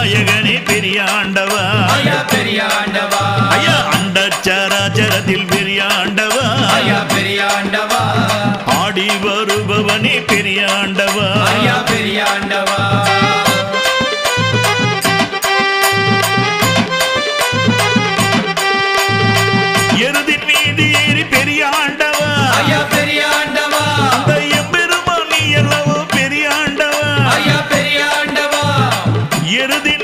நாயகனே பெரிய ஆண்டவா ஐயா பெரிய ஆண்டவா ஐயா அண்டச்சராச்சரத்தில் பெரிய ஆண்டவா ஐயா பெரிய ஆண்டவா ஆடி வருபவனே பெரிய ஆண்டவா ஐயா பெரிய ஆண்டவா எருதின் மீது ஏறி பெரிய ஆண்டவா ஐயா பெரிய ஆண்டவா அந்த எம்பெருமான் நீ அல்லவோ பெரிய ஆண்டவா ஐயா பெரிய ஆண்டவா எருதி